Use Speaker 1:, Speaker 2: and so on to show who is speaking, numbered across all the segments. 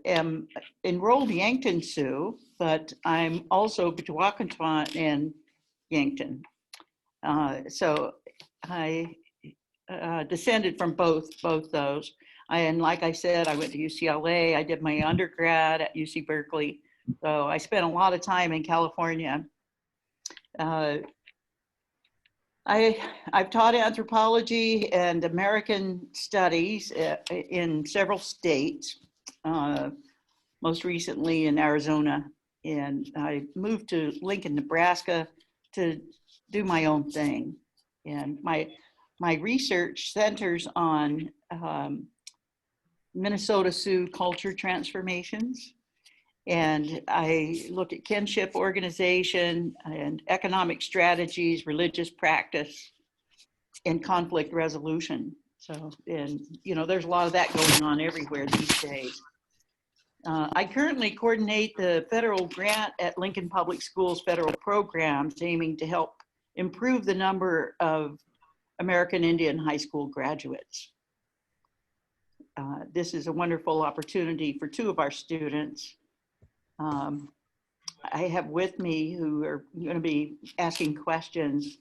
Speaker 1: am enrolled Yankton Sioux, but I'm also Betwakanton and Yankton. So I descended from both those. And like I said, I went to UCLA. I did my undergrad at UC Berkeley. So I spent a lot of time in California. I've taught anthropology and American studies in several states, most recently in Arizona. And I moved to Lincoln, Nebraska to do my own thing. And my research centers on Minnesota Sioux culture transformations. And I look at kinship organization and economic strategies, religious practice, and conflict resolution. So, and there's a lot of that going on everywhere these days. I currently coordinate the federal grant at Lincoln Public Schools federal programs aiming to help improve the number of American Indian high school graduates. This is a wonderful opportunity for two of our students. I have with me, who are going to be asking questions,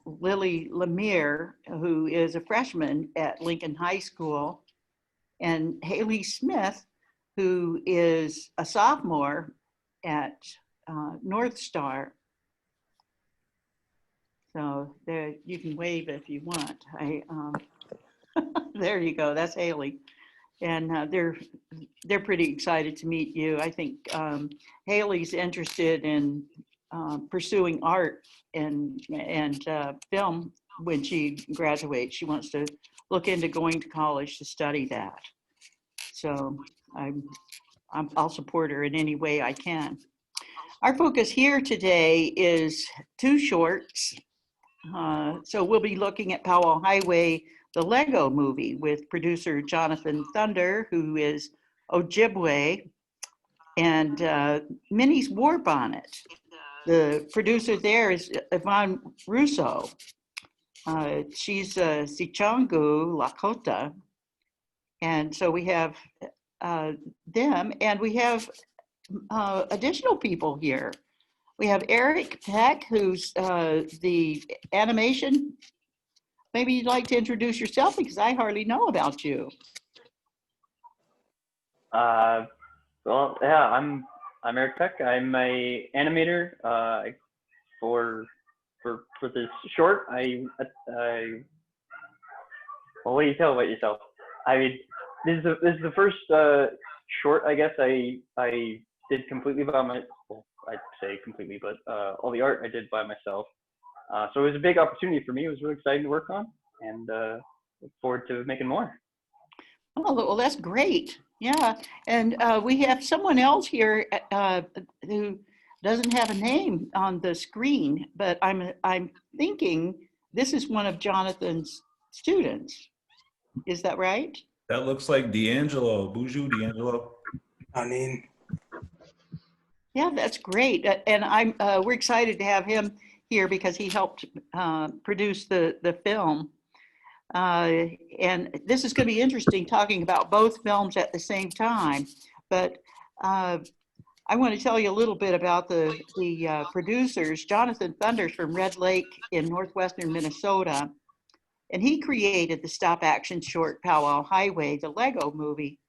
Speaker 1: Lily Lemire, who is a freshman at Lincoln High School, and Haley Smith, who is a sophomore at North Star. So there, you can wave if you want. There you go, that's Haley. And they're pretty excited to meet you. I think Haley's interested in pursuing art and film when she graduates. She wants to look into going to college to study that. So I'll support her in any way I can. Our focus here today is two shorts. So we'll be looking at Powwow Highway, the Lego movie, with producer Jonathan Thunder, who is Ojibwe, and Minnie's War Bonnet. The producer there is Yvonne Russo. She's Sichangu Lakota. And so we have them, and we have additional people here. We have Eric Peck, who's the animation. Maybe you'd like to introduce yourself because I hardly know about you.
Speaker 2: Well, yeah, I'm Eric Peck. I'm a animator for this short. Well, what do you tell about yourself? I mean, this is the first short, I guess, I did completely by myself. Well, I'd say completely, but all the art I did by myself. So it was a big opportunity for me. It was really exciting to work on, and look forward to making more.
Speaker 1: Oh, well, that's great. Yeah, and we have someone else here who doesn't have a name on the screen, but I'm thinking this is one of Jonathan's students. Is that right?
Speaker 3: That looks like D'Angelo, Buju D'Angelo.
Speaker 4: I mean,
Speaker 1: yeah, that's great, and we're excited to have him here because he helped produce the film. And this is going to be interesting talking about both films at the same time. But I want to tell you a little bit about the producers. Jonathan Thunders from Red Lake in northwestern Minnesota. And he created the stop action short Powwow Highway, the Lego movie.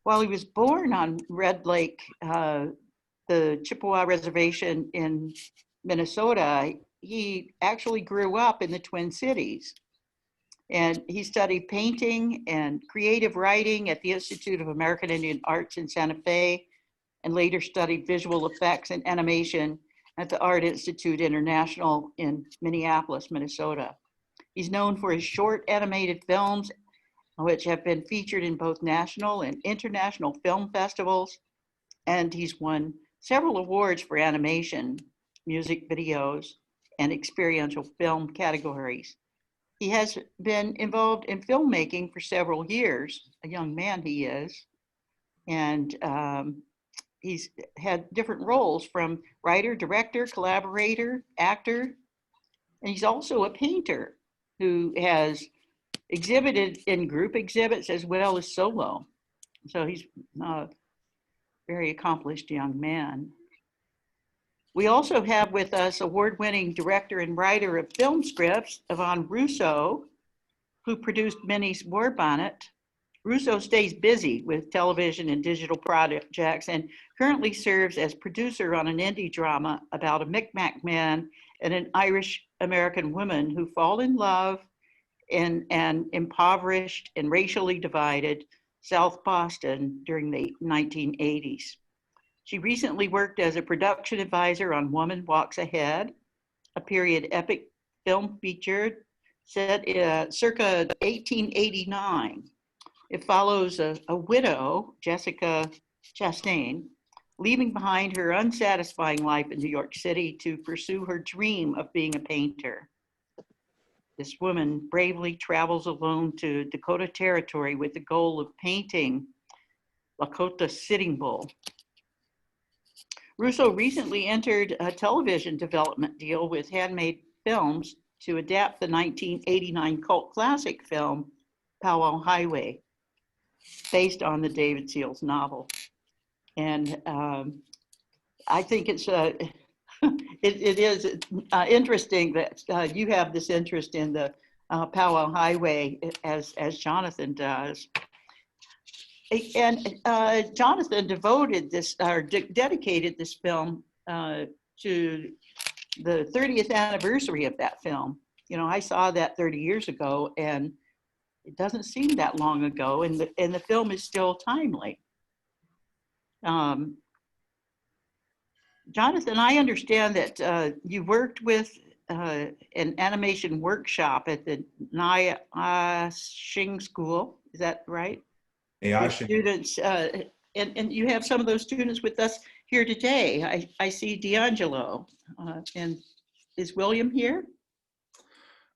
Speaker 1: While he was born on Red Lake, the Chippewa Reservation in Minnesota, he actually grew up in the Twin Cities. And he studied painting and creative writing at the Institute of American Indian Arts in Santa Fe, and later studied visual effects and animation at the Art Institute International in Minneapolis, Minnesota. He's known for his short animated films, which have been featured in both national and international film festivals. And he's won several awards for animation, music videos, and experiential film categories. He has been involved in filmmaking for several years, a young man he is, and he's had different roles from writer, director, collaborator, actor, and he's also a painter who has exhibited in group exhibits as well as solo. So he's a very accomplished young man. We also have with us award-winning director and writer of film scripts, Yvonne Russo, who produced Minnie's War Bonnet. Russo stays busy with television and digital projects and currently serves as producer on an indie drama about a Micmac man and an Irish American woman who fall in love in an impoverished and racially divided South Boston during the 1980s. She recently worked as a production advisor on Woman Walks Ahead, a period epic film feature set circa 1889. It follows a widow, Jessica Chastain, leaving behind her unsatisfying life in New York City to pursue her dream of being a painter. This woman bravely travels alone to Dakota Territory with the goal of painting Lakota Sitting Bull. Russo recently entered a television development deal with Handmade Films to adapt the 1989 cult classic film, Powwow Highway, based on the David Seals novel. And I think it's it is interesting that you have this interest in the Powwow Highway as Jonathan does. And Jonathan devoted this, or dedicated this film to the 30th anniversary of that film. You know, I saw that 30 years ago, and it doesn't seem that long ago, and the film is still timely. Jonathan, I understand that you worked with an animation workshop at the Nyashing School. Is that right? With students, and you have some of those students with us here today. I see D'Angelo, and is William here?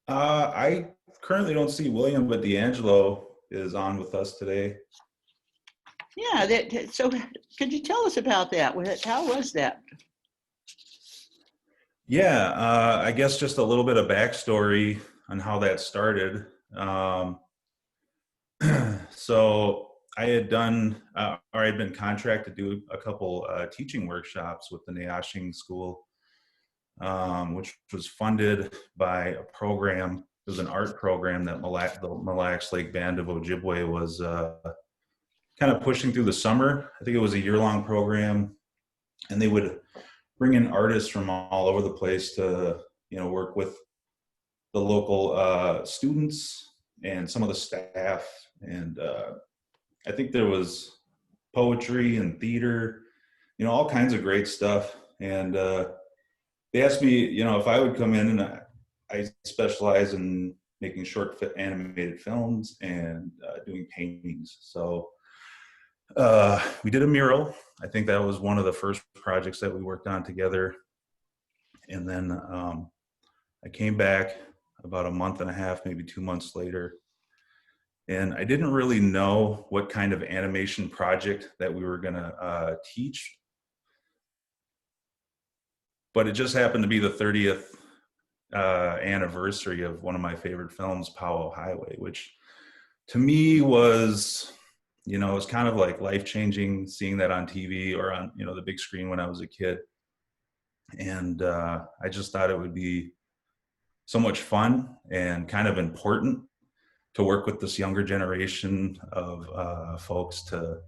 Speaker 3: I currently don't see William, but D'Angelo is on with us today.
Speaker 1: Yeah, so could you tell us about that? How was that?
Speaker 3: Yeah, I guess just a little bit of backstory on how that started. So I had done, or I'd been contracted to do a couple teaching workshops with the Nyashing School, which was funded by a program. It was an art program that the Mille Lacs Lake Band of Ojibwe was kind of pushing through the summer. I think it was a year-long program, and they would bring in artists from all over the place to, you know, work with the local students and some of the staff. And I think there was poetry and theater, you know, all kinds of great stuff. And they asked me, you know, if I would come in, and I specialize in making short animated films and doing paintings. So we did a mural. I think that was one of the first projects that we worked on together. And then I came back about a month and a half, maybe 2 months later. And I didn't really know what kind of animation project that we were going to teach. But it just happened to be the 30th anniversary of one of my favorite films, Powwow Highway, which to me was, you know, it was kind of like life-changing seeing that on TV or on, you know, the big screen when I was a kid. And I just thought it would be so much fun and kind of important to work with this younger generation of folks to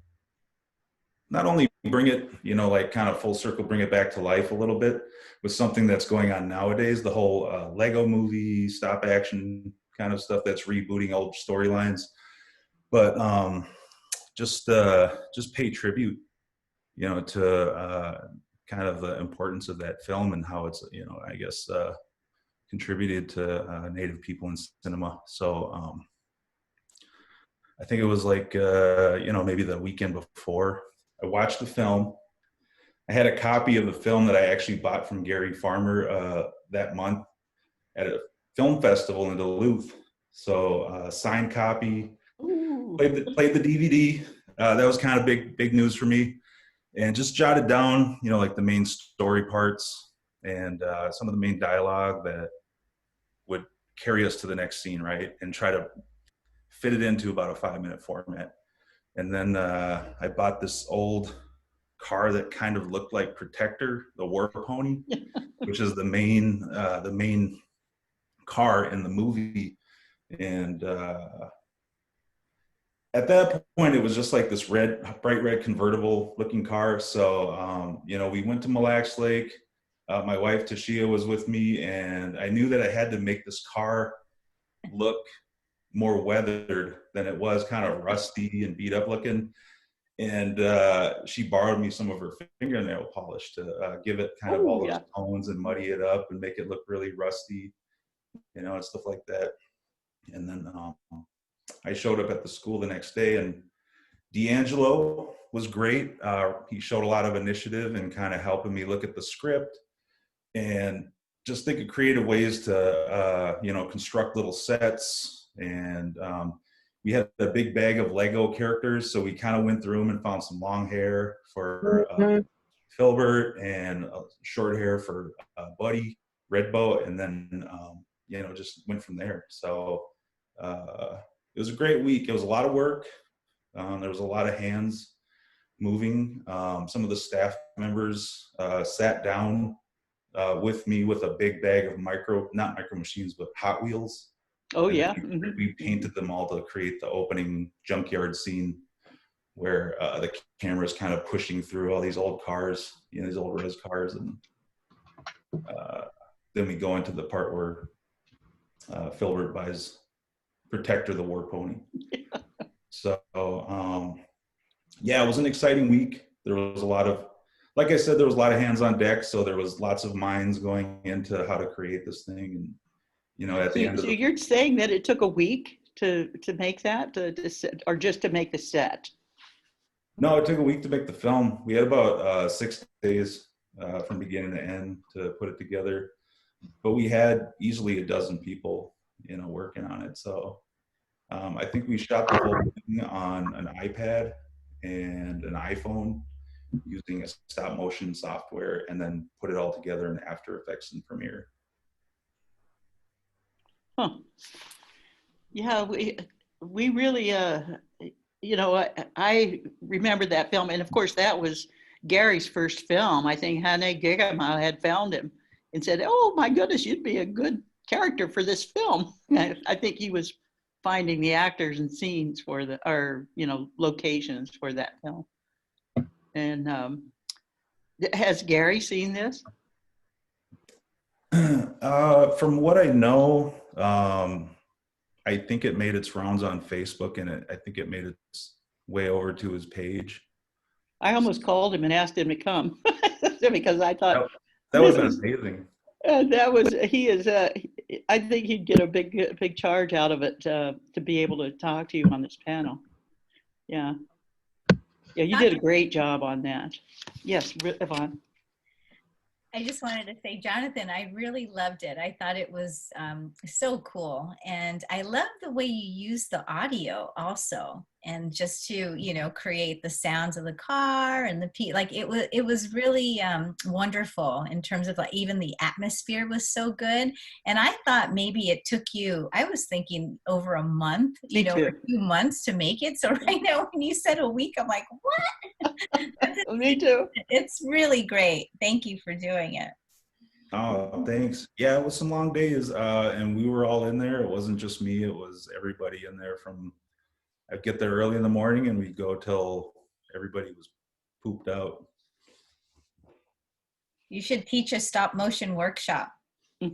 Speaker 3: not only bring it, you know, like kind of full circle, bring it back to life a little bit with something that's going on nowadays, the whole Lego movie, stop action kind of stuff that's rebooting old storylines. But just pay tribute, you know, to kind of the importance of that film and how it's, you know, I guess contributed to Native people in cinema. So I think it was like, you know, maybe the weekend before I watched the film. I had a copy of the film that I actually bought from Gary Farmer that month at a film festival in Duluth. So signed copy, played the DVD. That was kind of big news for me. And just jotted down, you know, like the main story parts and some of the main dialogue that would carry us to the next scene, right? And try to fit it into about a 5-minute format. And then I bought this old car that kind of looked like Protector, the war pony, which is the main car in the movie. And at that point, it was just like this bright red convertible looking car. So, we went to Mille Lacs Lake. My wife, Tashia, was with me, and I knew that I had to make this car look more weathered than it was, kind of rusty and beat up looking. And she borrowed me some of her fingernail polish to give it kind of all those tones and muddy it up and make it look really rusty, and stuff like that. And then I showed up at the school the next day, and D'Angelo was great. He showed a lot of initiative and kind of helping me look at the script and just think of creative ways to, construct little sets. And we had a big bag of Lego characters, so we kind of went through them and found some long hair for Filbert and short hair for Buddy, Redbow, and then, just went from there. So it was a great week. It was a lot of work. There was a lot of hands moving. Some of the staff members sat down with me with a big bag of not micro machines, but Hot Wheels.
Speaker 1: Oh,
Speaker 3: and
Speaker 1: yeah.
Speaker 3: We painted them all to create the opening junkyard scene where the camera's kind of pushing through all these old cars, these old res cars. And then we go into the part where Filbert buys Protector, the war pony. So, it was an exciting week. There was a lot of, like I said, there was a lot of hands on deck. So there was lots of minds going into how to create this thing. And, at the end of the...
Speaker 1: You're saying that it took a week to make that, or just to make the set?
Speaker 3: No, it took a week to make the film. We had about 6 days from beginning to end to put it together. But we had easily a dozen people, working on it. So I think we shot the whole thing on an iPad and an iPhone using a stop motion software, and then put it all together in After Effects and Premiere.
Speaker 1: Huh. Yeah, we really, I remember that film. And of course, that was Gary's first film. I think Hane Gigama had found him and said, "Oh my goodness, you'd be a good character for this film." I think he was finding the actors and scenes for locations for that film. And has Gary seen this?
Speaker 3: From what I know, I think it made its rounds on Facebook, and I think it made its way over to his page.
Speaker 1: I almost called him and asked him to come because I thought
Speaker 3: that would have been amazing.
Speaker 1: I think he'd get a big charge out of it to be able to talk to you on this panel. Yeah, you did a great job on that. Yes, Yvonne.
Speaker 4: I just wanted to say, Jonathan, I really loved it. I thought it was so cool. And I love the way you use the audio also. And just to, create the sounds of the car and it was really wonderful in terms of even the atmosphere was so good. And I thought maybe it took you, I was thinking over a month, a few months to make it. So right now when you said a week, I'm like, what?
Speaker 1: Me too.
Speaker 4: It's really great. Thank you for doing it.
Speaker 3: Oh, thanks. Yeah, it was some long days, and we were all in there. It wasn't just me. It was everybody in there. I'd get there early in the morning, and we'd go till everybody was pooped out.
Speaker 4: You should teach a stop motion workshop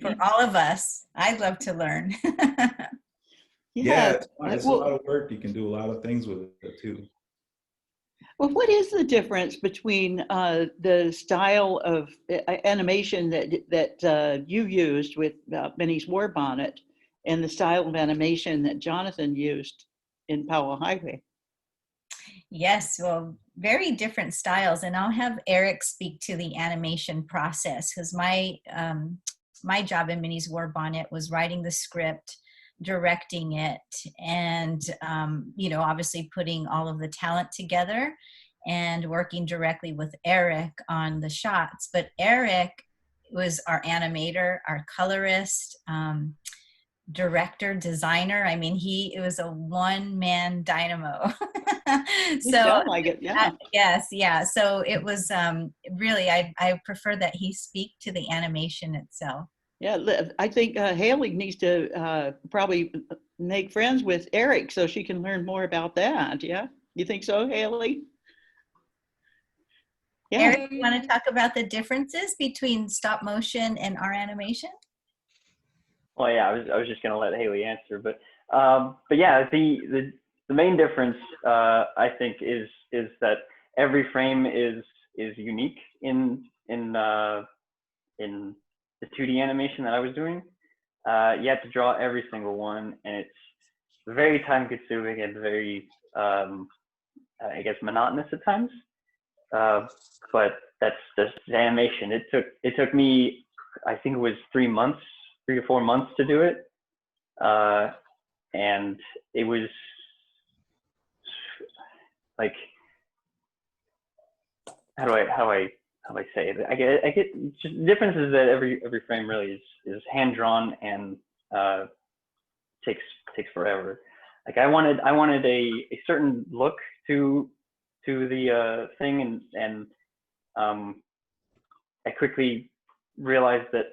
Speaker 4: for all of us. I'd love to learn.
Speaker 3: Yeah, it's a lot of work. You can do a lot of things with it too.
Speaker 1: Well, what is the difference between the style of animation that you used with Minnie's War Bonnet and the style of animation that Jonathan used in Powwow Highway?
Speaker 4: Yes, well, very different styles. And I'll have Eric speak to the animation process, because my job in Minnie's War Bonnet was writing the script, directing it, and obviously putting all of the talent together and working directly with Eric on the shots. But Eric was our animator, our colorist, director, designer. I mean, it was a one-man dynamo.
Speaker 1: You
Speaker 4: So
Speaker 1: sound like it, yeah.
Speaker 4: yes, yeah. So it was really, I prefer that he speak to the animation itself.
Speaker 1: Yeah, I think Haley needs to probably make friends with Eric so she can learn more about that. Yeah, you think so, Haley? Yeah.
Speaker 4: Eric, you want to talk about the differences between stop motion and our animation?
Speaker 2: Well, yeah, I was just gonna let Haley answer, but yeah, the main difference I think is that every frame is unique in the 2D animation that I was doing. You have to draw every single one, and it's very time consuming and very I guess monotonous at times. But that's just the animation. It took me, I think it was 3 to 4 months to do it, and it was like, how do I say it? I get just the difference is that every frame really is hand drawn and takes forever. Like I wanted a certain look to the thing, and I quickly realized that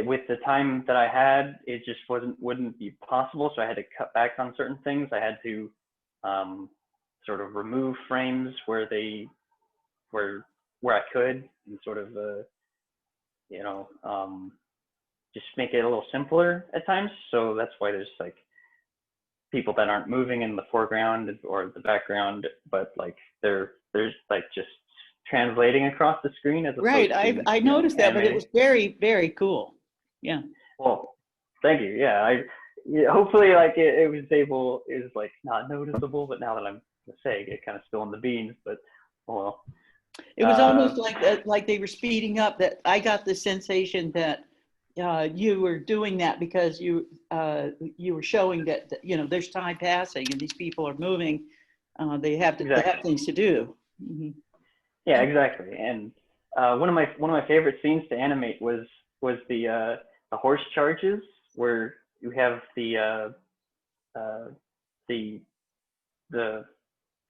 Speaker 2: with the time that I had, it just wouldn't be possible. So I had to cut back on certain things. I had to sort of remove frames where I could, and sort of just make it a little simpler at times. So that's why there's like people that aren't moving in the foreground or the background, but like there's like just translating across the screen as opposed
Speaker 1: Right,
Speaker 2: to,
Speaker 1: I noticed that, but it
Speaker 2: animating.
Speaker 1: was very, very cool. Yeah.
Speaker 2: Well, thank you. Yeah, hopefully like it was like not noticeable, but now that I'm saying it, kind of spilling the beans. But well,
Speaker 1: It was almost like they were speeding up. That I got the sensation that you were doing that because you were showing that there's time passing and these people are moving. They have
Speaker 2: exactly.
Speaker 1: They have things to do. Mm-hmm.
Speaker 2: Yeah, exactly. And one of my favorite scenes to animate was the horse charges, where you have the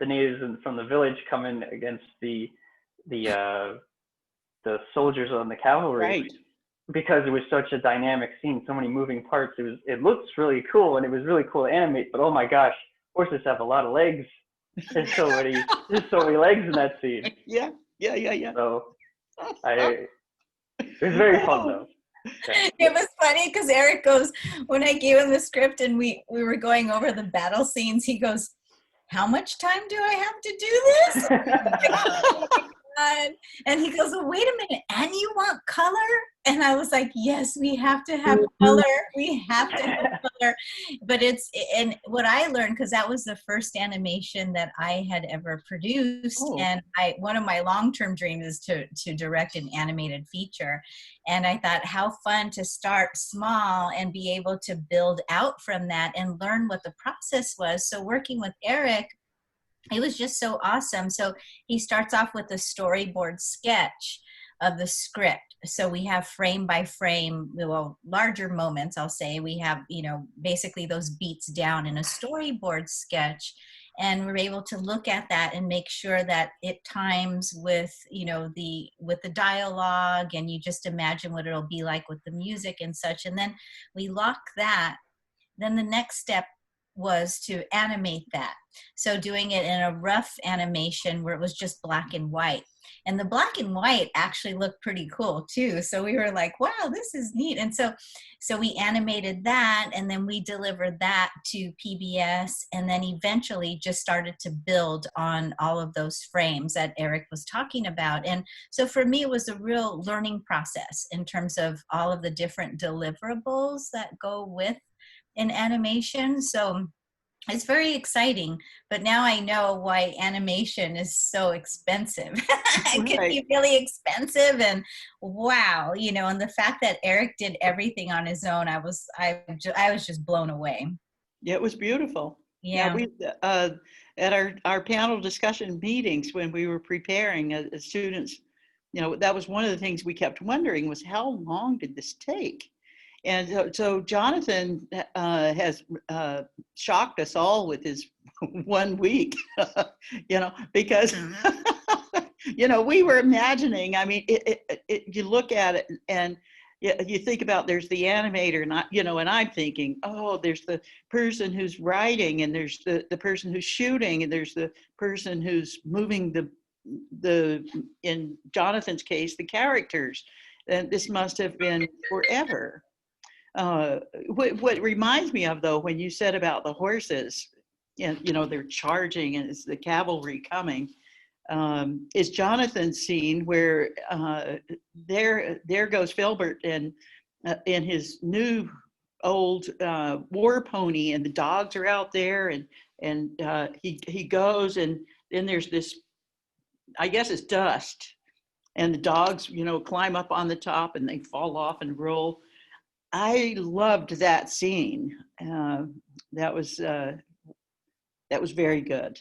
Speaker 2: natives from the village coming against the soldiers on the cavalry.
Speaker 1: Right.
Speaker 2: Because it was such a dynamic scene, so many moving parts. It looks really cool, and it was really cool to animate. But oh my gosh, horses have a lot of legs. There's so many legs in that scene.
Speaker 1: Yeah.
Speaker 2: So it was very fun though. Yeah.
Speaker 4: It was funny because Eric goes, when I gave him the script and we were going over the battle scenes, he goes, "How much time do I have to do this?" Oh my God. And he goes, "Well, wait a minute, and you want color?" And I was like, "Yes, we have to have color. We have to have color." But and what I learned, because that was the first animation that I had ever produced.
Speaker 1: Oh.
Speaker 4: And one of my long-term dreams is to direct an animated feature. And I thought, how fun to start small and be able to build out from that and learn what the process was. So working with Eric, it was just so awesome. So he starts off with a storyboard sketch of the script. So we have frame by frame, well, larger moments, I'll say. We have, basically those beats down in a storyboard sketch. And we're able to look at that and make sure that it times with, with the dialogue, and you just imagine what it'll be like with the music and such. And then we lock that. Then the next step was to animate that. So doing it in a rough animation where it was just black and white. And the black and white actually looked pretty cool too. So we were like, wow, this is neat. And so we animated that, and then we delivered that to PBS, and then eventually just started to build on all of those frames that Eric was talking about. And so for me, it was a real learning process in terms of all of the different deliverables that go with in animation. So it's very exciting, but now I know why animation is so expensive. It can be really expensive, and wow, and the fact that Eric did everything on his own, I was just blown away.
Speaker 1: Yeah, it was beautiful.
Speaker 4: Yeah,
Speaker 1: we at our panel discussion meetings when we were preparing as students, that was one of the things we kept wondering was how long did this take? And so Jonathan has shocked us all with his 1 week, because, we were imagining, I mean, you look at it and you think about there's the animator, and I'm thinking, oh, there's the person who's writing, and there's the person who's shooting, and there's the person who's moving in Jonathan's case, the characters. And this must have been forever. What reminds me of, though, when you said about the horses, they're charging and it's the cavalry coming, is Jonathan's scene where there goes Filbert and in his new old war pony, and the dogs are out there, and he goes, and then there's this, I guess it's dust, and the dogs climb up on the top and they fall off and roll. I loved that scene. That was very good,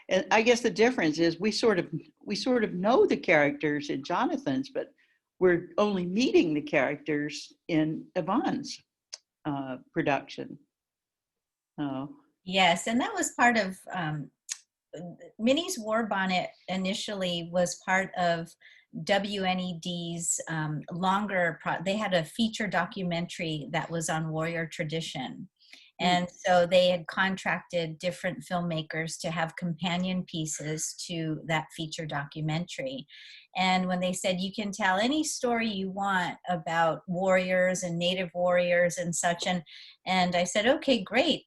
Speaker 1: And I guess the difference is we sort of know the characters in Jonathan's, but we're only meeting the characters in Yvonne's production.
Speaker 4: Yes, and that was part of Minnie's War Bonnet. Initially was part of WNED's they had a feature documentary that was on warrior tradition. And so they had contracted different filmmakers to have companion pieces to that feature documentary. And when they said, you can tell any story you want about warriors and Native warriors and such, and I said, okay, great.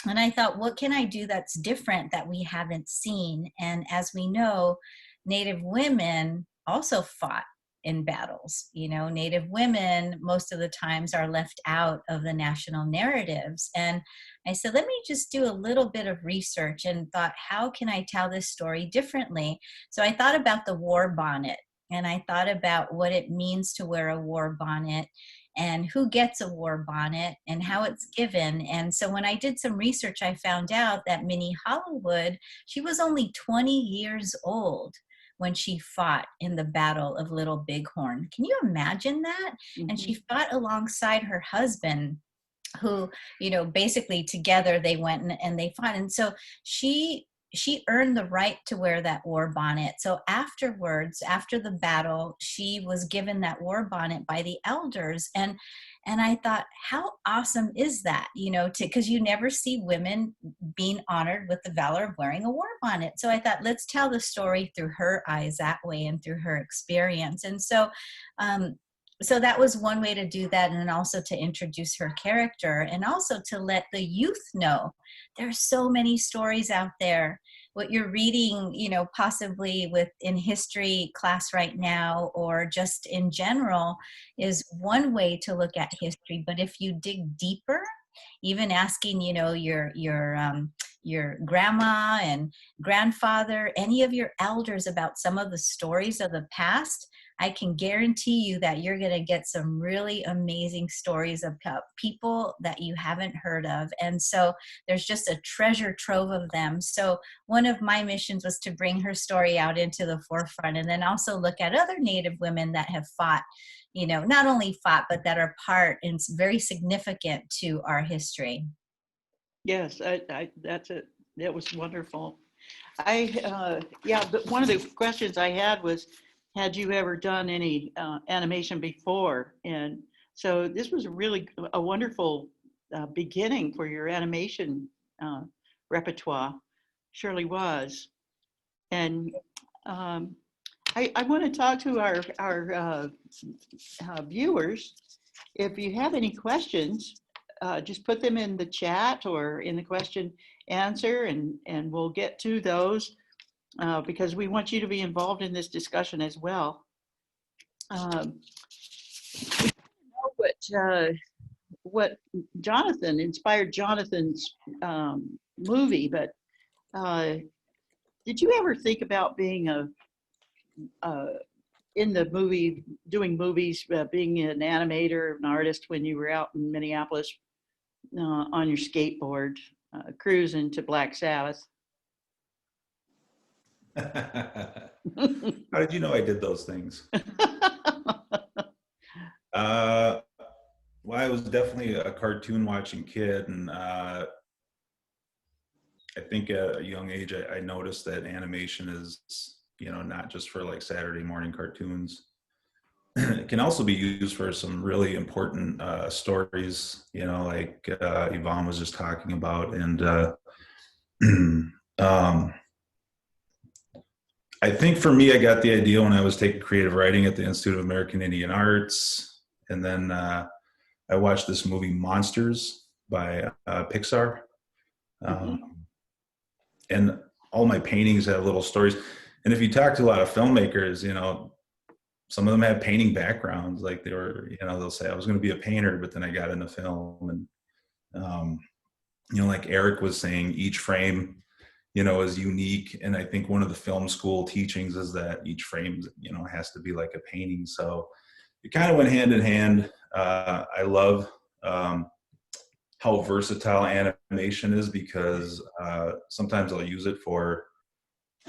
Speaker 4: And I thought, what can I do that's different that we haven't seen? And as we know, Native women also fought in battles. Native women most of the times are left out of the national narratives. And I said, let me just do a little bit of research, and thought, how can I tell this story differently? So I thought about the war bonnet, and I thought about what it means to wear a war bonnet, and who gets a war bonnet, and how it's given. And so when I did some research, I found out that Minnie Hollywood, she was only 20 years old when she fought in the Battle of Little Bighorn. Can you imagine that? Mm-hmm. And she fought alongside her husband, who, basically together they went and they fought. And so she earned the right to wear that war bonnet. So afterwards, after the battle, she was given that war bonnet by the elders. And I thought, how awesome is that? Because you never see women being honored with the valor of wearing a war bonnet. So I thought, let's tell the story through her eyes that way and through her experience. And so, so that was one way to do that, and then also to introduce her character, and also to let the youth know there's so many stories out there. What you're reading, possibly in history class right now, or just in general, is one way to look at history. But if you dig deeper, even asking, your grandma and grandfather, any of your elders about some of the stories of the past, I can guarantee you that you're going to get some really amazing stories about people that you haven't heard of. And so there's just a treasure trove of them. So one of my missions was to bring her story out into the forefront, and then also look at other Native women that have fought, not only fought, but that are part and very significant to our history.
Speaker 1: Yes, that's it. That was wonderful. But one of the questions I had was, had you ever done any animation before? And so this was really a wonderful beginning for your animation repertoire. Surely was. And I want to talk to our viewers. If you have any questions, just put them in the chat or in the question answer, and we'll get to those. Because we want you to be involved in this discussion as well. We know what Jonathan inspired Jonathan's movie, but did you ever think about being in the movie, doing movies, being an animator, an artist when you were out in Minneapolis on your skateboard, cruising to Black Sabbath?
Speaker 3: How did you know I did those things? Well, I was definitely a cartoon watching kid, and I think at a young age I noticed that animation is, not just for like Saturday morning cartoons. It can also be used for some really important stories, like Yvonne was just talking about. And um, I think for me, I got the idea when I was taking creative writing at the Institute of American Indian Arts. And then I watched this movie Monsters by Pixar. Um, and all my paintings have little stories. And if you talk to a lot of filmmakers, some of them have painting backgrounds. Like they'll say, I was going to be a painter, but then I got into film. And, like Eric was saying, each frame, is unique. And I think one of the film school teachings is that each frame, has to be like a painting. So it kind of went hand in hand. I love how versatile animation is, because sometimes I'll use it for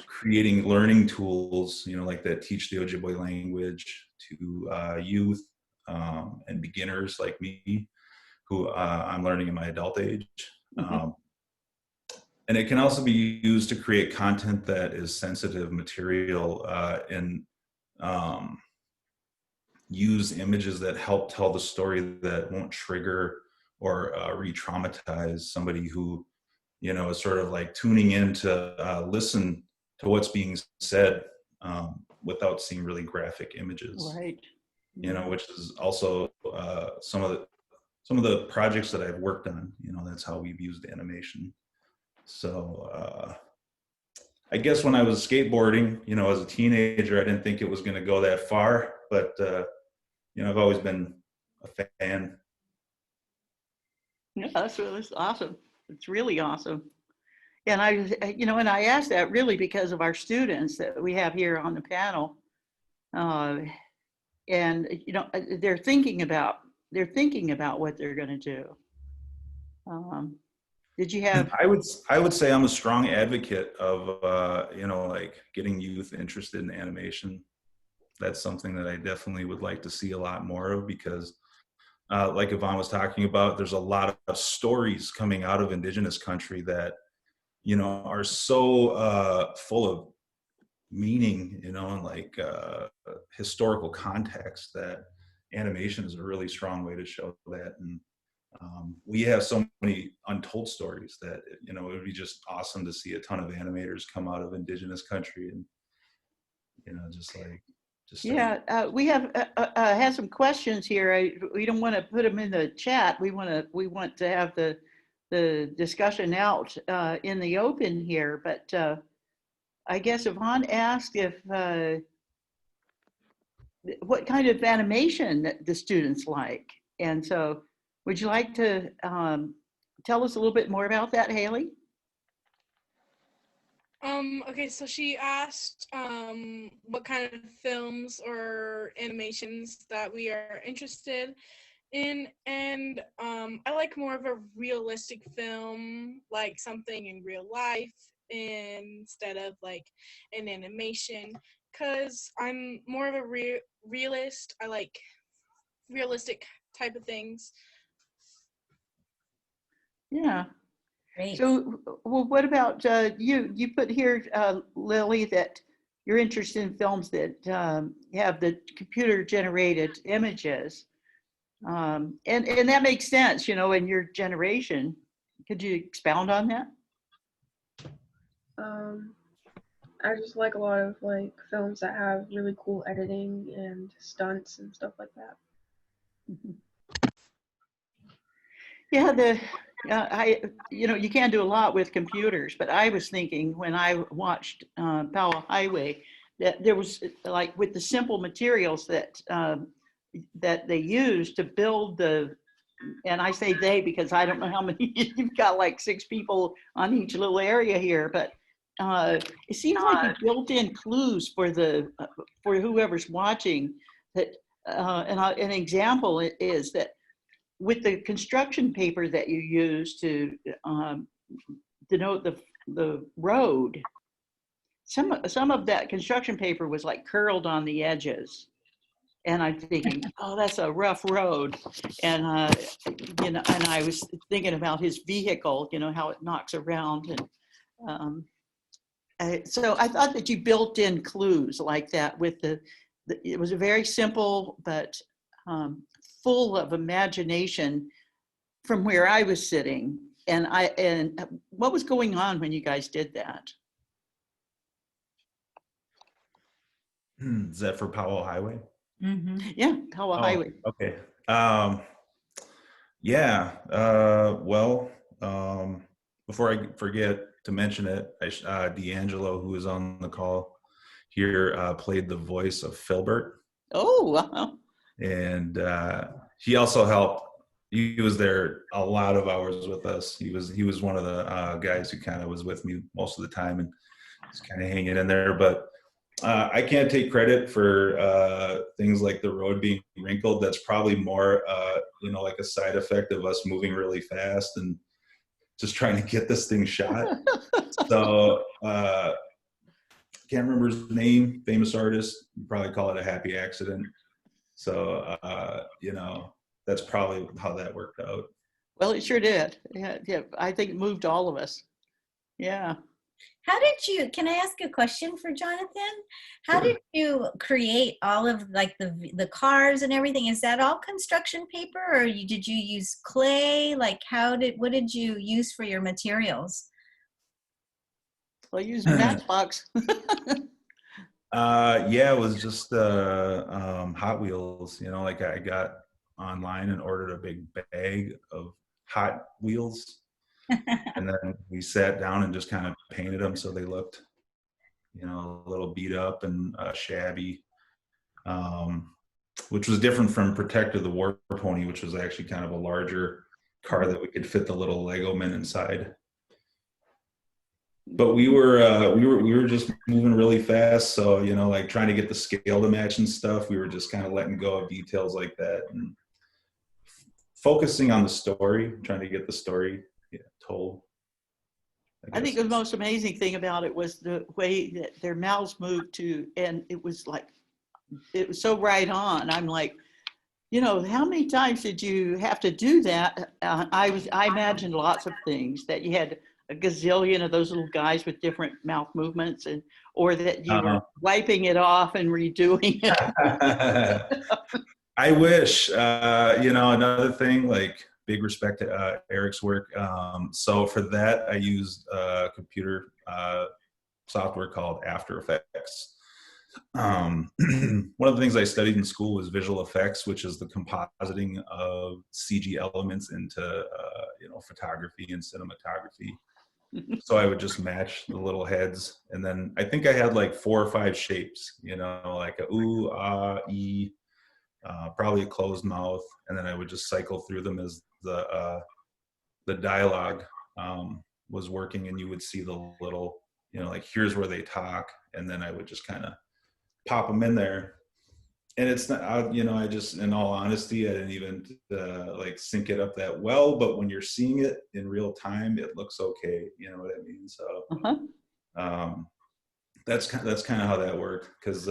Speaker 3: creating learning tools, like that teach the Ojibwe language to youth and beginners like me, who I'm learning in my adult age. And it can also be used to create content that is sensitive material and use images that help tell the story that won't trigger or re-traumatize somebody who, is sort of like tuning in to listen to what's being said without seeing really graphic images.
Speaker 1: Right.
Speaker 3: Which is also some of the projects that I've worked on. That's how we've used animation. So I guess when I was skateboarding, as a teenager, I didn't think it was going to go that far, but I've always been a fan.
Speaker 1: Yeah, that's awesome. It's really awesome. And and I asked that really because of our students that we have here on the panel. And they're thinking about what they're going to do. Did you have?
Speaker 3: I would say I'm a strong advocate of like getting youth interested in animation. That's something that I definitely would like to see a lot more of, because like Yvonne was talking about, there's a lot of stories coming out of Indigenous country that are so full of meaning, and like historical context, that animation is a really strong way to show that. And we have so many untold stories that it would be just awesome to see a ton of animators come out of Indigenous country and
Speaker 1: We have had some questions here. We don't want to put them in the chat. We want to have the discussion out in the open here. But I guess Yvonne asked if what kind of animation that the students like, and so would you like to tell us a little bit more about that, Haley?
Speaker 5: Okay, so she asked what kind of films or animations that we are interested in, and I like more of a realistic film, like something in real life instead of like an animation, because I'm more of a realist. I like realistic type of things.
Speaker 1: Yeah.
Speaker 4: Great.
Speaker 1: So, well, what about you? You put here, Lily, that you're interested in films that have the computer-generated images, and that makes sense, in your generation. Could you expound on that?
Speaker 6: I just like a lot of like films that have really cool editing and stunts and stuff like that.
Speaker 1: Yeah, you can do a lot with computers, but I was thinking when I watched Powwow Highway that there was, like, with the simple materials that they used to build and I say they because I don't know how many, you've got like 6 people on each little area here, but it seems like you built in clues for whoever's watching that, an example is that with the construction paper that you use to denote the road, some of that construction paper was like curled on the edges, and I'm thinking, oh, that's a rough road. And, and I was thinking about his vehicle, how it knocks around. And so I thought that you built in clues like that with it was a very simple, but full of imagination from where I was sitting. And what was going on when you guys did that?
Speaker 3: Is that for Powwow Highway?
Speaker 4: Mm-hmm.
Speaker 1: Yeah, Powwow Highway.
Speaker 3: Okay. Yeah. Well, before I forget to mention it, D'Angelo, who is on the call here, played the voice of Filbert.
Speaker 1: Oh, wow.
Speaker 3: And he also helped. He was there a lot of hours with us. He was one of the guys who kind of was with me most of the time and was kind of hanging in there. But I can't take credit for things like the road being wrinkled. That's probably more, like a side effect of us moving really fast and just trying to get this thing shot. So can't remember his name, famous artist. You probably call it a happy accident. So, that's probably how that worked out.
Speaker 1: Well, it sure did. Yeah, I think it moved all of us. Yeah.
Speaker 4: Can I ask a question for Jonathan? How did you create all of like the cars and everything? Is that all construction paper, or did you use clay? Like what did you use for your materials?
Speaker 1: Well, use Matchbox.
Speaker 3: Yeah, it was just Hot Wheels. Like I got online and ordered a big bag of Hot Wheels, and then we sat down and just kind of painted them so they looked, a little beat up and shabby, which was different from Protector the War Pony, which was actually kind of a larger car that we could fit the little Lego men inside. But we were just moving really fast, so like trying to get the scale to match and stuff. We were just kind of letting go of details like that and focusing on the story, trying to get the story told.
Speaker 1: I think the most amazing thing about it was the way that their mouths moved and it was so right on. I'm like, how many times did you have to do that? I imagined lots of things, that you had a gazillion of those little guys with different mouth movements, or that you were wiping it off and redoing it.
Speaker 3: I wish, another thing, like big respect to Eric's work. So for that, I used computer software called After Effects. One of the things I studied in school was visual effects, which is the compositing of CG elements into, photography and cinematography. So I would just match the little heads. And then I think I had like 4 or 5 shapes, like a ooh, ah, ee, probably a closed mouth. And then I would just cycle through them as the dialogue was working, and you would see the little, like here's where they talk. And then I would just kind of pop them in there. And it's not, I just, in all honesty, I didn't even like sync it up that well, but when you're seeing it in real time, it looks okay. You know what I mean? So that's kind of how that worked. Cause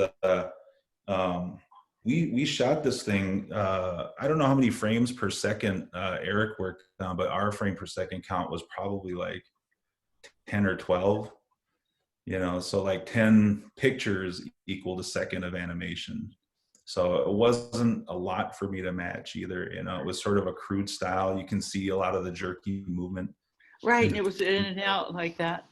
Speaker 3: we shot this thing, I don't know how many frames per second Eric worked on, but our frame per second count was probably like 10 or 12. So like 10 pictures equaled a second of animation. So it wasn't a lot for me to match either. It was sort of a crude style. You can see a lot of the jerky movement.
Speaker 1: Right, and it was in and out like that.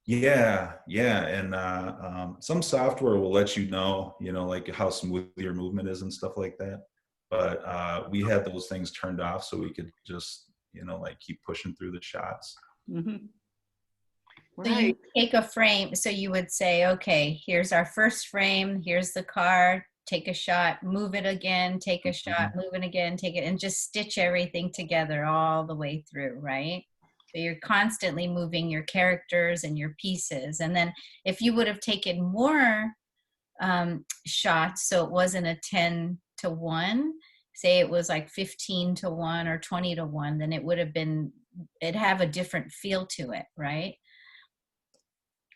Speaker 3: Yeah. And some software will let you know, like how smooth your movement is and stuff like that. But we had those things turned off so we could just, like keep pushing through the shots.
Speaker 1: Mm-hmm.
Speaker 4: So you take a frame, so you would say, okay, here's our first frame, here's the car, take a shot, move it again, take a shot, move it again, take it, and just stitch everything together all the way through, right? So you're constantly moving your characters and your pieces. And then if you would have taken more shots, so it wasn't a 10-to-1, say it was like 15-to-1 or 20-to-1, then it'd have a different feel to it, right?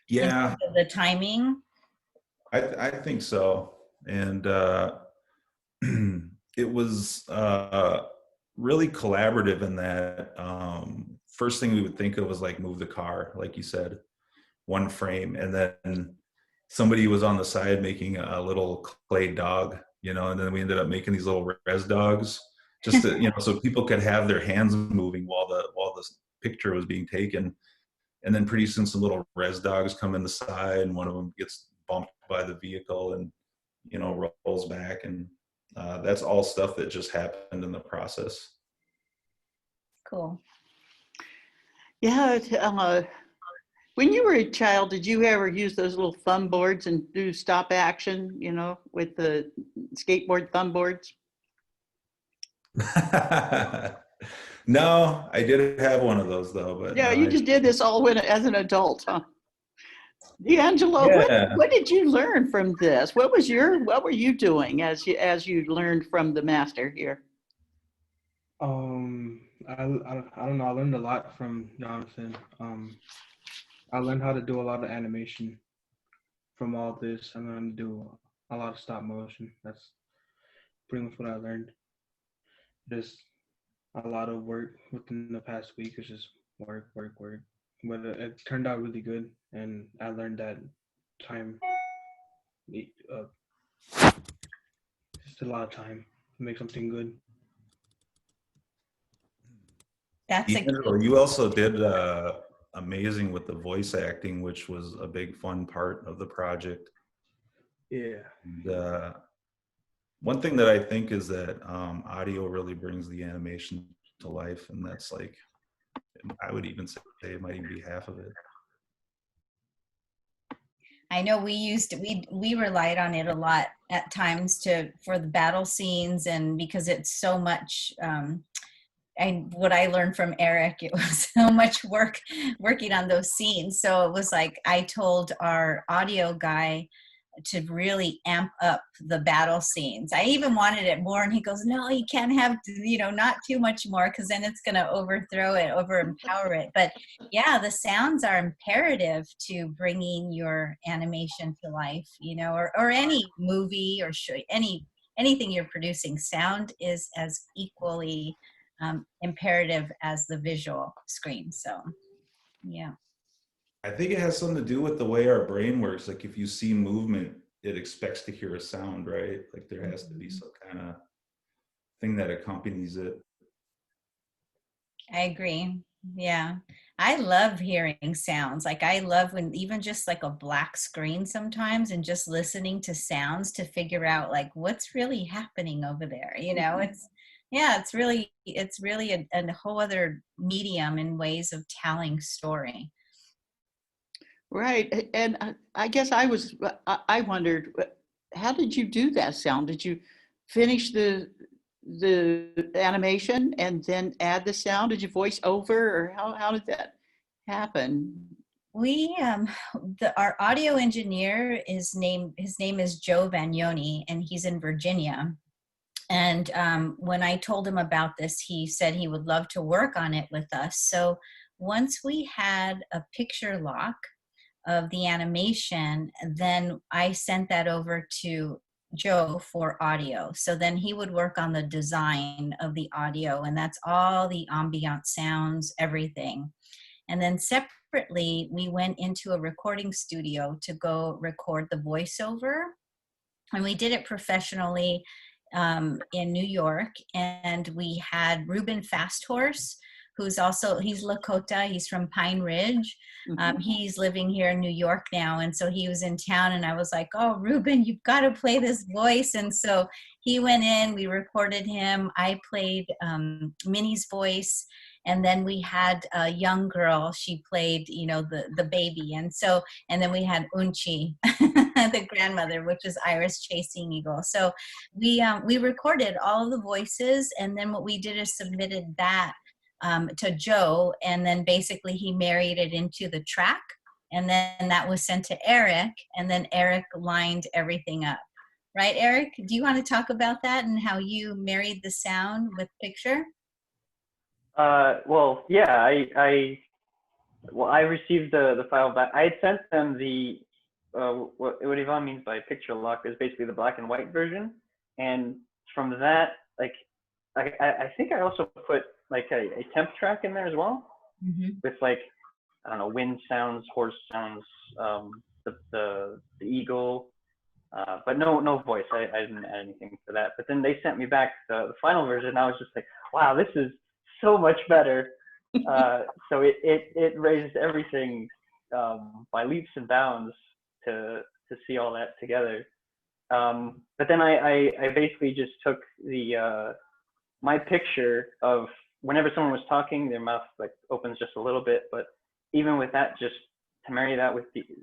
Speaker 3: Yeah.
Speaker 4: The timing.
Speaker 3: I think so. And it was really collaborative in that first thing we would think of was like move the car, like you said, one frame, and then somebody was on the side making a little clay dog, and then we ended up making these little res dogs just to, so people could have their hands moving while the picture was being taken. And then pretty soon some little res dogs come in the side, and one of them gets bumped by the vehicle and rolls back, and that's all stuff that just happened in the process.
Speaker 4: Cool.
Speaker 1: Yeah. When you were a child, did you ever use those little thumb boards and do stop action, with the skateboard thumb boards?
Speaker 3: No, I did have one of those though, but
Speaker 1: Yeah,
Speaker 3: no,
Speaker 1: you just did this all as an adult, huh? D'Angelo,
Speaker 3: Yeah.
Speaker 1: what did you learn from this? What were you doing as you learned from the master here?
Speaker 7: I don't know. I learned a lot from Jonathan. I learned how to do a lot of animation from all this. I learned to do a lot of stop motion. That's pretty much what I learned. Just a lot of work within the past week. It's just work, work, work. But it turned out really good, and I learned that time, just a lot of time to make something good.
Speaker 4: That's a
Speaker 3: D'Angelo, you also did amazing with the voice acting, which was a big fun part of the project.
Speaker 7: Yeah.
Speaker 3: And, one thing that I think is that audio really brings the animation to life, and that's like, I would even say it might even be half of it.
Speaker 4: I know we relied on it a lot at times for the battle scenes, and because it's so much what I learned from Eric, it was so much work working on those scenes. So it was like I told our audio guy to really amp up the battle scenes. I even wanted it more, and he goes, no, you can't have, not too much more, because then it's going to overempower it. But yeah, the sounds are imperative to bringing your animation to life, or any movie or show, anything you're producing. Sound is as equally imperative as the visual screen. So yeah.
Speaker 3: I think it has something to do with the way our brain works. Like if you see movement, it expects to hear a sound, right? Like there has to be some kind of thing that accompanies it.
Speaker 4: I agree. Yeah. I love hearing sounds. Like I love when even just like a black screen sometimes, and just listening to sounds to figure out like what's really happening over there. It's really a whole other medium and ways of telling story.
Speaker 1: Right. And I guess I wondered, how did you do that sound? Did you finish the animation and then add the sound? Did you voice over, or how did that happen?
Speaker 4: We our audio engineer his name is Joe Vagnoni, and he's in Virginia. And when I told him about this, he said he would love to work on it with us. So once we had a picture lock of the animation, then I sent that over to Joe for audio. So then he would work on the design of the audio, and that's all the ambient sounds, everything. And then separately, we went into a recording studio to go record the voiceover. And we did it professionally in New York. And we had Ruben Fasthorse, he's Lakota, he's from Pine Ridge. He's living here in New York now. And so he was in town, and I was like, oh, Ruben, you've got to play this voice. And so he went in, we recorded him. I played Minnie's voice. And then we had a young girl, she played, the baby. And then we had Unchi, the grandmother, which is Iris Chasing Eagle. So we recorded all of the voices. And then what we did is submitted that to Joe, and then basically he married it into the track, and then that was sent to Eric, and then Eric lined everything up. Right, Eric? Do you want to talk about that and how you married the sound with picture?
Speaker 2: Well, yeah, I received the file back. I had sent them what Yvonne means by picture lock is basically the black and white version, and from that, like I think I also put like a temp track in there as well, with like, I don't know, wind sounds, horse sounds, the eagle, but no voice. I didn't add anything for that. But then they sent me back the final version, and I was just like, wow, this is so much better. So it raised everything by leaps and bounds to see all that together. But then I basically just took the my picture of whenever someone was talking, their mouth like opens just a little bit, but even with that, just to marry that with the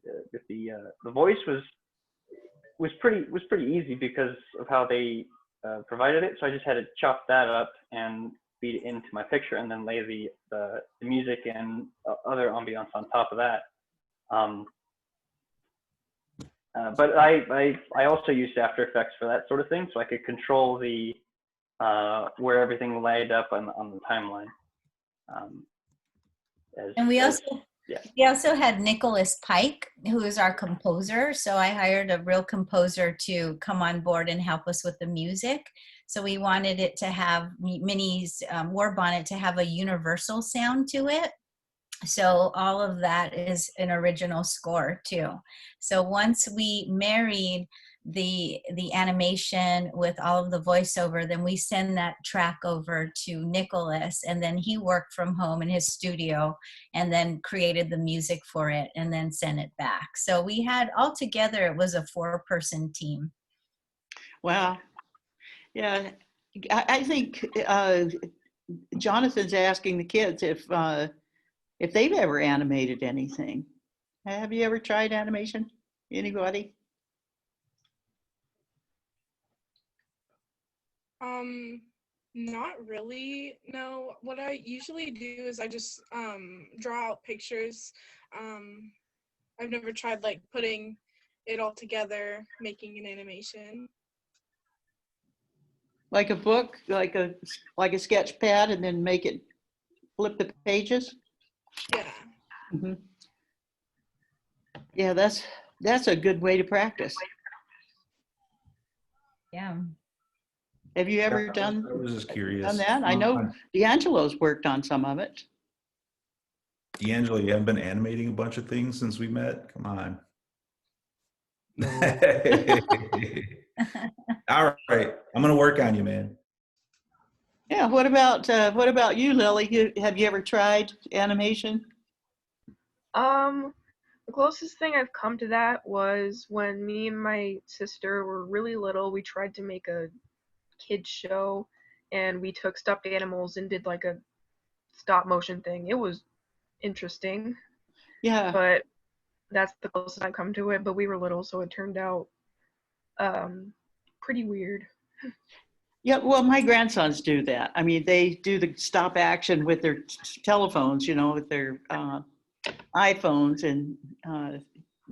Speaker 2: voice was pretty easy because of how they provided it. So I just had to chop that up and feed it into my picture, and then lay the music and other ambiance on top of that. But I also used After Effects for that sort of thing, so I could control the where everything laid up on the timeline.
Speaker 4: And we also had Nicholas Pike, who is our composer. So I hired a real composer to come on board and help us with the music. So we wanted it to have Minnie's War Bonnet to have a universal sound to it. So all of that is an original score too. So once we married the animation with all of the voiceover, then we send that track over to Nicholas, and then he worked from home in his studio and then created the music for it and then sent it back. So we had altogether, it was a 4-person team.
Speaker 1: Wow. Yeah, I think Jonathan's asking the kids if they've ever animated anything. Have you ever tried animation? Anybody?
Speaker 5: Not really. No, what I usually do is I just draw out pictures. I've never tried like putting it all together, making an animation.
Speaker 1: Like a book, like a sketch pad, and then make it flip the pages?
Speaker 5: Yeah.
Speaker 1: Mm-hmm. Yeah, that's a good way to practice.
Speaker 4: Yeah.
Speaker 1: Have you ever
Speaker 3: I
Speaker 1: done
Speaker 3: was just curious.
Speaker 1: done that? I know D'Angelo's worked on some of it.
Speaker 3: D'Angelo, you haven't been animating a bunch of things since we met? Come on. All right, I'm gonna work on you, man.
Speaker 1: Yeah. What about you, Lily? Have you ever tried animation?
Speaker 6: The closest thing I've come to that was when me and my sister were really little. We tried to make a kids show, and we took stuffed animals and did like a stop motion thing. It was interesting.
Speaker 1: Yeah.
Speaker 6: But that's the closest I've come to it. But we were little, so it turned out pretty weird.
Speaker 1: Yeah, well, my grandsons do that. I mean, they do the stop action with their telephones, with their iPhones, and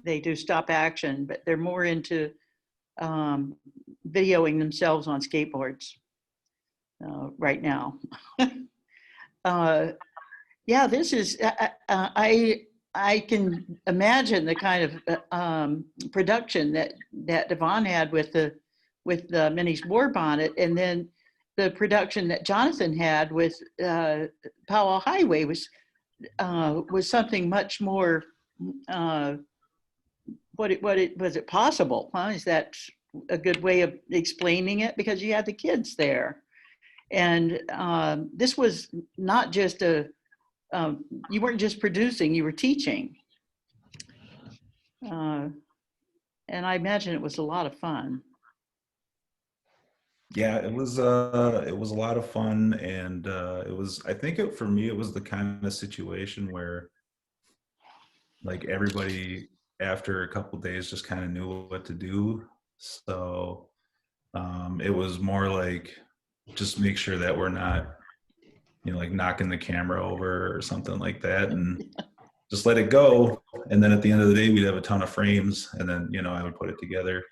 Speaker 1: they do stop action, but they're more into videoing themselves on skateboards right now. Yeah, this is, I can imagine the kind of production that Devon had with Minnie's War Bonnet, and then the production that Jonathan had with Powwow Highway was something much more. Was it possible? Huh? Is that a good way of explaining it? Because you had the kids there, and this was not just you weren't just producing; you were teaching. And I imagine it was a lot of fun.
Speaker 3: Yeah, it was a lot of fun, and I think for me it was the kind of situation where like everybody after a couple of days just kind of knew what to do. So it was more like just make sure that we're not like knocking the camera over or something like that, and just let it go. And then at the end of the day we'd have a ton of frames, and then I would put it together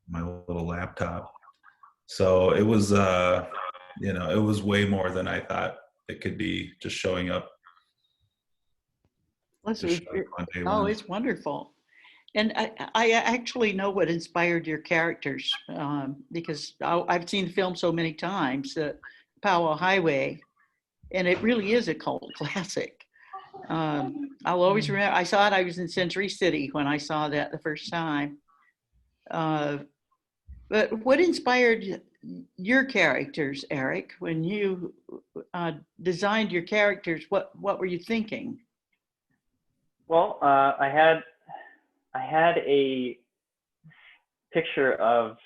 Speaker 3: my little laptop. So it was it was way more than I thought it could be, just showing up.
Speaker 1: Oh, it's wonderful. And I actually know what inspired your characters because I've seen the film so many times, Powwow Highway, and it really is a cult classic. I'll always remember, I saw it, I was in Century City when I saw that the first time. But what inspired your characters, Eric, when you designed your characters? What were you thinking?
Speaker 2: Well, I had a picture of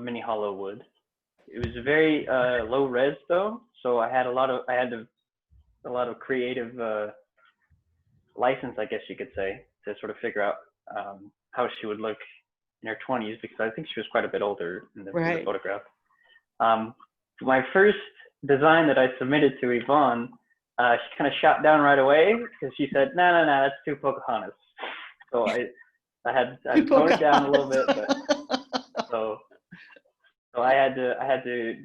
Speaker 2: Minnie Hollowood. It was very low res though, so I had a lot of creative license, I guess you could say, to sort of figure out how she would look in her 20s, because I think she was quite a bit older in the photograph. My first design that I submitted to Yvonne, she kind of shot down right away because she said, no, that's too Pocahontas. So I had to tone it down a little bit, but so I had to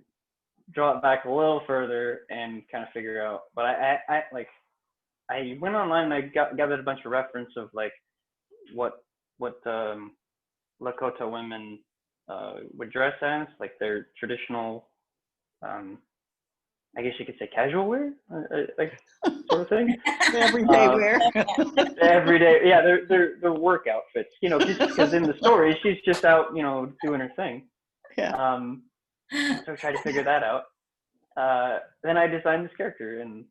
Speaker 2: draw it back a little further and kind of figure out. But I went online and I gathered a bunch of reference of like what Lakota women would dress as, like their traditional, I guess you could say casual wear, like sort of thing.
Speaker 1: Everyday wear.
Speaker 2: Everyday, yeah, their work outfits, you know, because in the story she's just out, you know, doing her thing.
Speaker 1: Yeah.
Speaker 2: So I tried to figure that out. Then I designed this character, and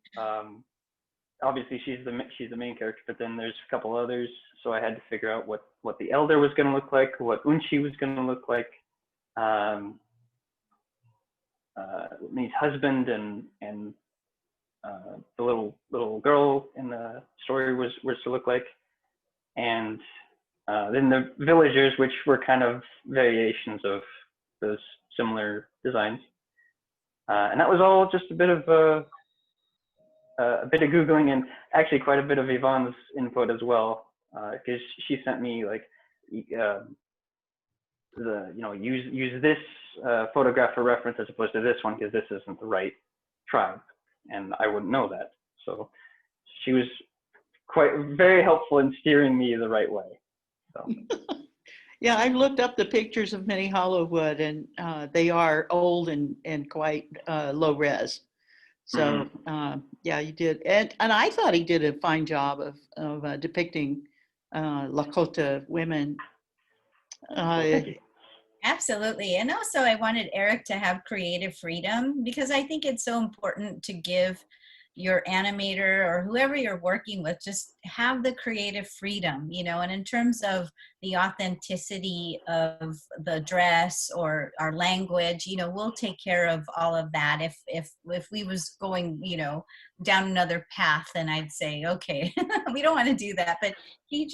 Speaker 2: obviously she's the main character, but then there's a couple others. So I had to figure out what the elder was going to look like, what Unchi was going to look like, Minnie's husband, and the little girl in the story was to look like, and then the villagers, which were kind of variations of those similar designs, and that was all just a bit of Googling, and actually quite a bit of Yvonne's input as well, because she sent me like use this photograph for reference as opposed to this one because this isn't the right tribe, and I wouldn't know that. So she was very helpful in steering me the right way. So.
Speaker 1: Yeah, I've looked up the pictures of Minnie Hollowood, and they are old and quite low res. So yeah, you did, and I thought he did a fine job of depicting Lakota women.
Speaker 4: Absolutely. And also I wanted Eric to have creative freedom, because I think it's so important to give your animator or whoever you're working with, just have the creative freedom, you know, and in terms of the authenticity of the dress or our language, you know, we'll take care of all of that. If we was going, you know, down another path, then I'd say, okay, we don't want to do that. But he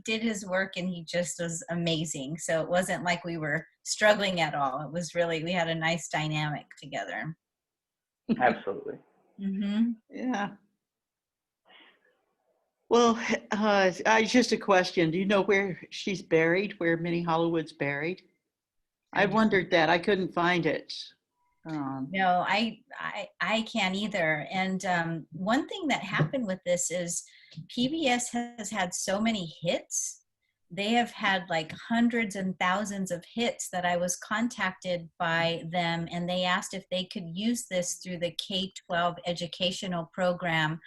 Speaker 4: did his work, and he just was amazing. So it wasn't like we were struggling at all. It was really, we had a nice dynamic together.
Speaker 2: Absolutely.
Speaker 4: Mm-hmm.
Speaker 1: Yeah. Well, just a question. Do you know where she's buried, where Minnie Hollowood's buried? I wondered that. I couldn't find it.
Speaker 4: No, I can't either. And one thing that happened with this is PBS has had so many hits. They have had like hundreds and thousands of hits that I was contacted by them, and they asked if they could use this through the K-12 educational program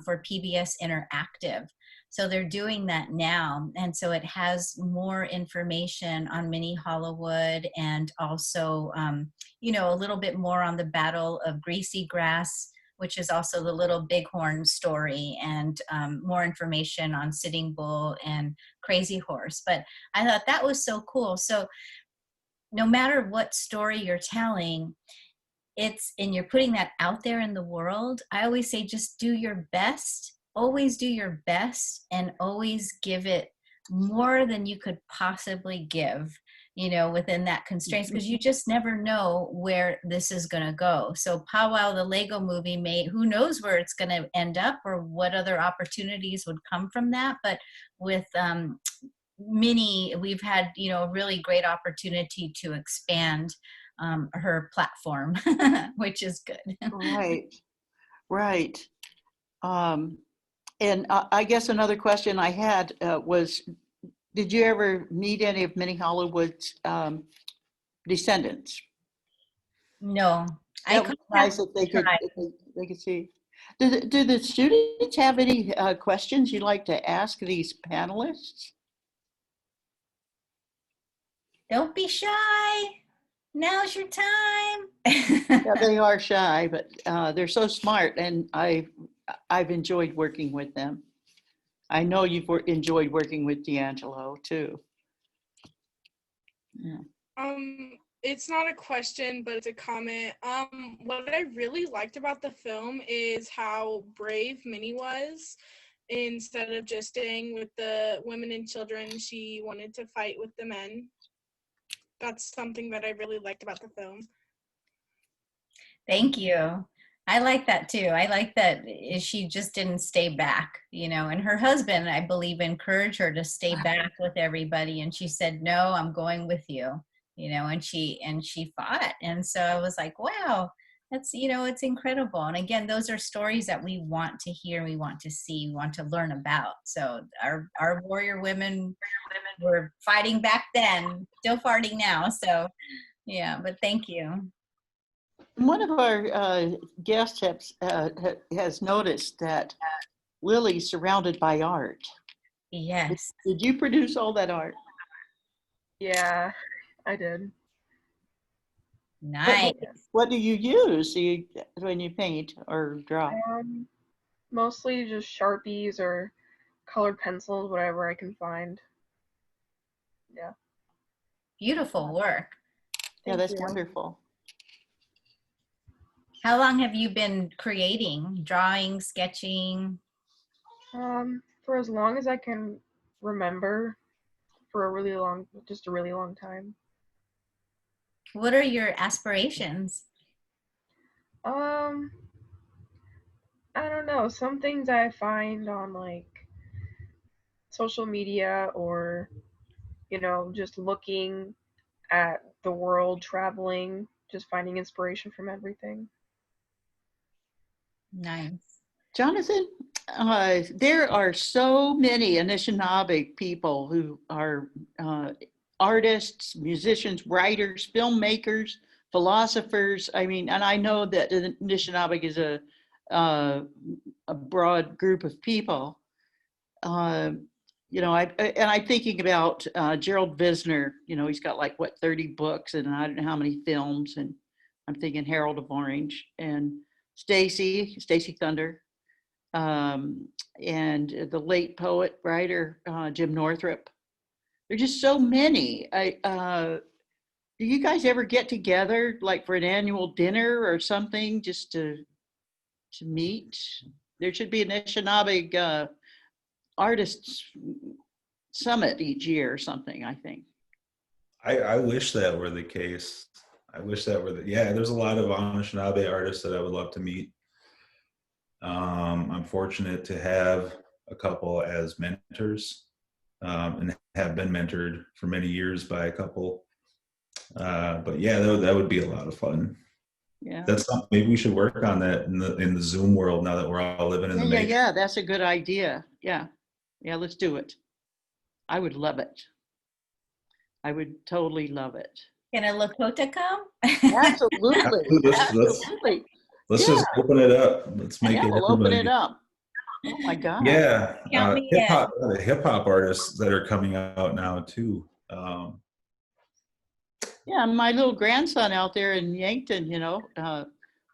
Speaker 4: for PBS Interactive. So they're doing that now. And so it has more information on Minnie Hollowood, and also, you know, a little bit more on the Battle of Greasy Grass, which is also the Little Bighorn story, and more information on Sitting Bull and Crazy Horse. But I thought that was so cool. So no matter what story you're telling, and you're putting that out there in the world, I always say just do your best. Always do your best, and always give it more than you could possibly give, you know, within that constraints, because you just never know where this is going to go. So Powwow, the Lego movie, who knows where it's going to end up or what other opportunities would come from that. But with Minnie, we've had, you know, a really great opportunity to expand her platform, which is good.
Speaker 1: Right. And I guess another question I had was, did you ever meet any of Minnie Hollywood's descendants?
Speaker 4: No, I
Speaker 1: That
Speaker 4: could
Speaker 1: was
Speaker 4: have
Speaker 1: nice if they could,
Speaker 4: tried.
Speaker 1: if they could see. Do the students have any questions you'd like to ask these panelists?
Speaker 4: Don't be shy. Now's your time.
Speaker 1: Yeah, they are shy, but they're so smart, and I've enjoyed working with them. I know you've enjoyed working with D'Angelo too. Yeah.
Speaker 5: It's not a question, but it's a comment. What I really liked about the film is how brave Minnie was. Instead of just staying with the women and children, she wanted to fight with the men. That's something that I really liked about the film.
Speaker 4: Thank you. I like that too. I like that she just didn't stay back, and her husband, I believe, encouraged her to stay back with everybody. And she said, no, I'm going with you, and she fought. And so I was like, wow, that's, it's incredible. And again, those are stories that we want to hear, we want to see, we want to learn about. So our warrior women were fighting back then, still fighting now. So yeah, but thank you.
Speaker 1: One of our guests has noticed that Lily's surrounded by art.
Speaker 4: Yes.
Speaker 1: Did you produce all that art?
Speaker 6: Yeah, I did.
Speaker 4: Nice.
Speaker 1: What do you use when you paint or draw?
Speaker 6: Mostly just Sharpies or colored pencils, whatever I can find. Yeah.
Speaker 4: Beautiful work.
Speaker 1: Yeah, that's
Speaker 6: Thank you.
Speaker 1: wonderful.
Speaker 4: How long have you been creating, drawing, sketching?
Speaker 6: For as long as I can remember, for just a really long time.
Speaker 4: What are your aspirations?
Speaker 6: I don't know. Some things I find on like social media or, just looking at the world, traveling, just finding inspiration from everything.
Speaker 4: Nice.
Speaker 1: Jonathan, there are so many Anishinaabe people who are artists, musicians, writers, filmmakers, philosophers. I mean, and I know that Anishinaabe is a broad group of people. I'm thinking about Gerald Visner. He's got like 30 books, and I don't know how many films. And I'm thinking Harold of Orange and Stacy Thunder, and the late poet writer Jim Northrup. There's just so many. Do you guys ever get together like for an annual dinner or something just to meet? There should be an Anishinaabe artists summit each year or something, I think.
Speaker 3: I wish that were the case. I wish that were there's a lot of Anishinaabe artists that I would love to meet. I'm fortunate to have a couple as mentors, and have been mentored for many years by a couple. But yeah, that would be a lot of fun.
Speaker 1: Yeah.
Speaker 3: That's something, maybe we should work on that in the Zoom world now that we're all living in the matrix.
Speaker 1: Yeah, that's a good idea. Yeah, let's do it. I would love it. I would totally love it.
Speaker 4: Can a Lakota come?
Speaker 1: Absolutely. Absolutely.
Speaker 3: Let's just open it up. Let's make it.
Speaker 1: We'll open it up. Oh my God.
Speaker 3: Yeah.
Speaker 4: Count me
Speaker 3: the hip hop artists that are coming out now too.
Speaker 1: Yeah, my little grandson out there in Yankton,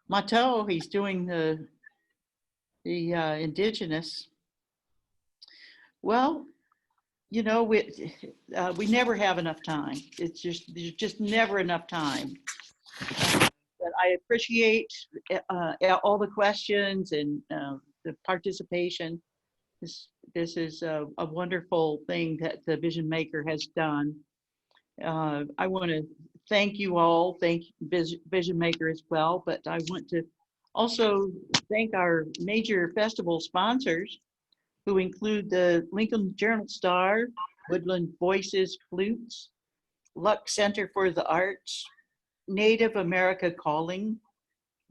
Speaker 1: Mato, he's doing the indigenous. Well, we never have enough time. There's just never enough time. But I appreciate all the questions and the participation. This is a wonderful thing that the Vision Maker has done. I want to thank you all, thank Vision Maker as well, but I want to also thank our major festival sponsors, who include the Lincoln Journal-Star, Woodland Voices Flutes, Luck Center for the Arts, Native America Calling,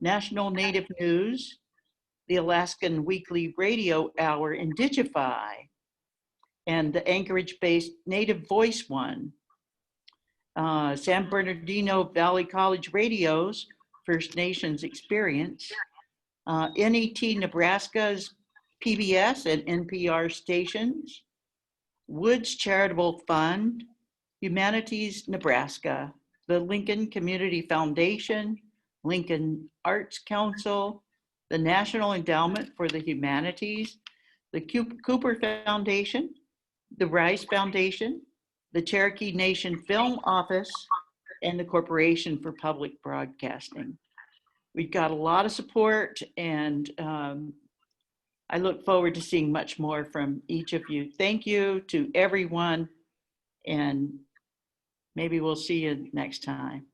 Speaker 1: National Native News, the Alaskan Weekly Radio Hour Indigify, and the Anchorage-based Native Voice one. San Bernardino Valley College Radio's First Nations Experience, NET Nebraska's PBS and NPR stations, Woods Charitable Fund, Humanities Nebraska, the Lincoln Community Foundation, Lincoln Arts Council, the National Endowment for the Humanities, the Cooper Foundation, the Rice Foundation, the Cherokee Nation Film Office, and the Corporation for Public Broadcasting. We've got a lot of support, and I look forward to seeing much more from each of you. Thank you to everyone, and maybe we'll see you next time.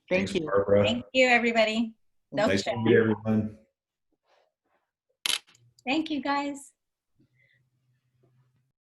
Speaker 1: Thank
Speaker 3: Thanks,
Speaker 1: you.
Speaker 3: Barbara.
Speaker 4: Thank you, everybody.
Speaker 3: Nice to
Speaker 4: Dope
Speaker 3: meet everyone.
Speaker 4: Thank you, guys.